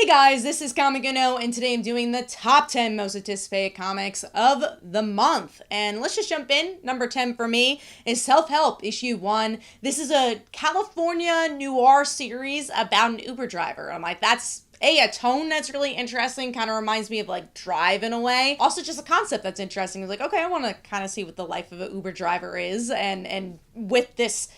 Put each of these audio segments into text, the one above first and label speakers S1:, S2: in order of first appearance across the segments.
S1: Hey guys, this is Comic Uno, and today I'm doing the top 10 most anticipated comics of the month. And let's just jump in. Number 10 for me is Self-Help, issue 1. This is a California noir series about an Uber driver. I'm like, that's a tone that's really interesting, kind of reminds me of like Drive in a way. Also just a concept that's interesting. It's like, okay, I want to kind of see what the life of an Uber driver is, and with this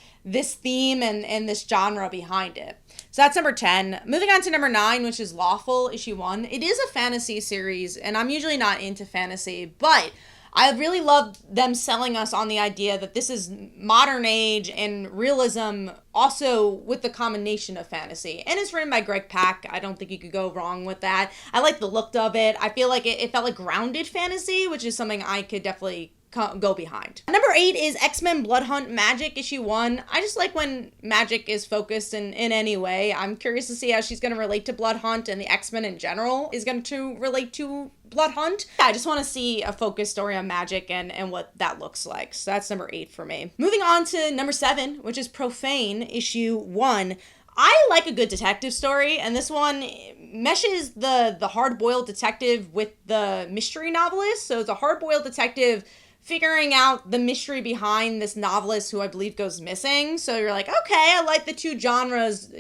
S1: theme and this genre behind it. So that's number 10. Moving on to number 9, which is Lawful, issue 1. It is a fantasy series, and I'm usually not into fantasy, but I really love them selling us on the idea that this is modern age and realism, also with the combination of fantasy. And it's written by Greg Pak. I don't think you could go wrong with that. I like the look of it. I feel like it felt like grounded fantasy, which is something I could definitely go behind. Number 8 is X-Men Blood Hunt Magik, issue 1. I just like when Magik is focused in any way. I'm curious to see how she's going to relate to Blood Hunt, and the X-Men in general is going to relate to Blood Hunt. Yeah, I just want to see a focused story on Magik and what that looks like. So that's number 8 for me. Moving on to number 7, which is Profane, issue 1. I like a good detective story, and this one meshes the hard-boiled detective with the mystery novelist. So it's a hard-boiled detective figuring out the mystery behind this novelist who I believe goes missing. So you're like, okay, I like the two genres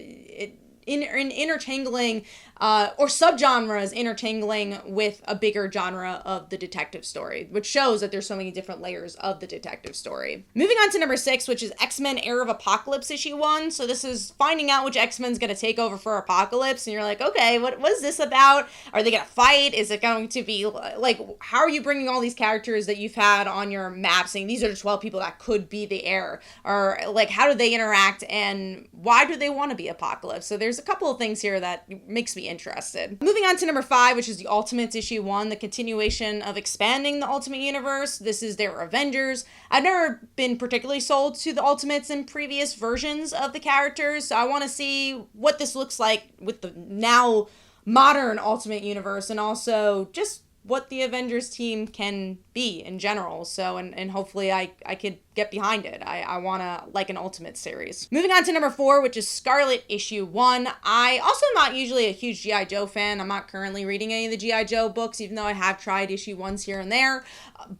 S1: intertangling, or subgenres intertangling with a bigger genre of the detective story, which shows that there's so many different layers of the detective story. Moving on to number 6, which is X-Men Heir of Apocalypse, issue 1. So this is finding out which X-Men's going to take over for Apocalypse, and you're like, okay, what is this about? Are they going to fight? Is it going to be, like, how are you bringing all these characters that you've had on your map, saying these are the 12 people that could be the heir? Or, like, how do they interact, and why do they want to be Apocalypse? So there's a couple of things here that makes me interested. Moving on to number 5, which is the Ultimates, issue 1, the continuation of expanding the Ultimate Universe. This is their Avengers. I've never been particularly sold to the Ultimates in previous versions of the characters, so I want to see what this looks like with the now modern Ultimate Universe, and also just what the Avengers team can be in general. So, and hopefully I could get behind it. I want to like an Ultimate series. Moving on to number 4, which is Scarlett, issue 1. I also am not usually a huge G.I. Joe fan. I'm not currently reading any of the G.I. Joe books, even though I have tried issue 1s here and there.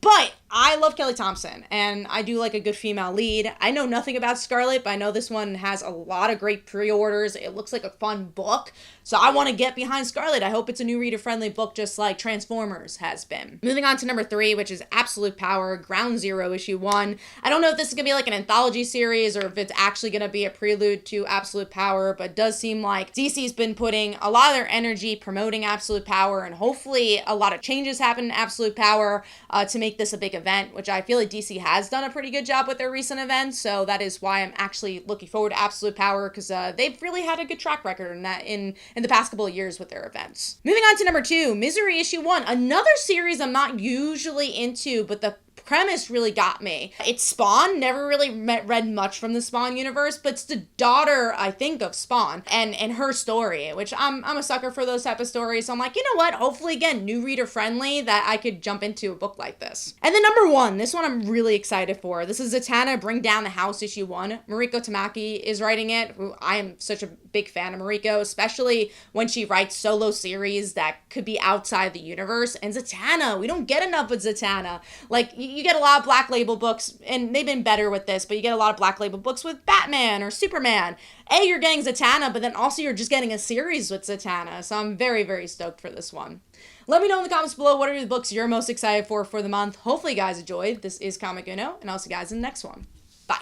S1: But I love Kelly Thompson, and I do like a good female lead. I know nothing about Scarlett, but I know this one has a lot of great pre-orders. It looks like a fun book, so I want to get behind Scarlett. I hope it's a new reader-friendly book, just like Transformers has been. Moving on to number 3, which is Absolute Power, Ground Zero, issue 1. I don't know if this is going to be like an anthology series or if it's actually going to be a prelude to Absolute Power, but it does seem like DC's been putting a lot of their energy promoting Absolute Power, and hopefully a lot of changes happen in Absolute Power to make this a big event, which I feel like DC has done a pretty good job with their recent events. So that is why I'm actually looking forward to Absolute Power, because they've really had a good track record in that in the past couple of years with their events. Moving on to number 2, Misery, issue 1, another series I'm not usually into, but the premise really got me. It's Spawn. Never really read much from the Spawn universe, but it's the daughter, I think, of Spawn and her story, which I'm a sucker for those type of stories. So I'm like, you know what? Hopefully, again, new reader friendly, that I could jump into a book like this. And then number 1, this one I'm really excited for. This is Zatanna, Bring Down the House, issue 1. Mariko Tamaki is writing it, who I am such a big fan of Mariko, especially when she writes solo series that could be outside the universe. And Zatanna, we don't get enough with Zatanna. Like, you get a lot of Black Label books, and they've been better with this, but you get a lot of Black Label books with Batman or Superman. You're getting Zatanna, but then also you're just getting a series with Zatanna. So I'm very, very stoked for this one. Let me know in the comments below what are the books you're most excited for the month. Hopefully you guys enjoyed. This is Comic Uno, and I'll see you guys in the next one.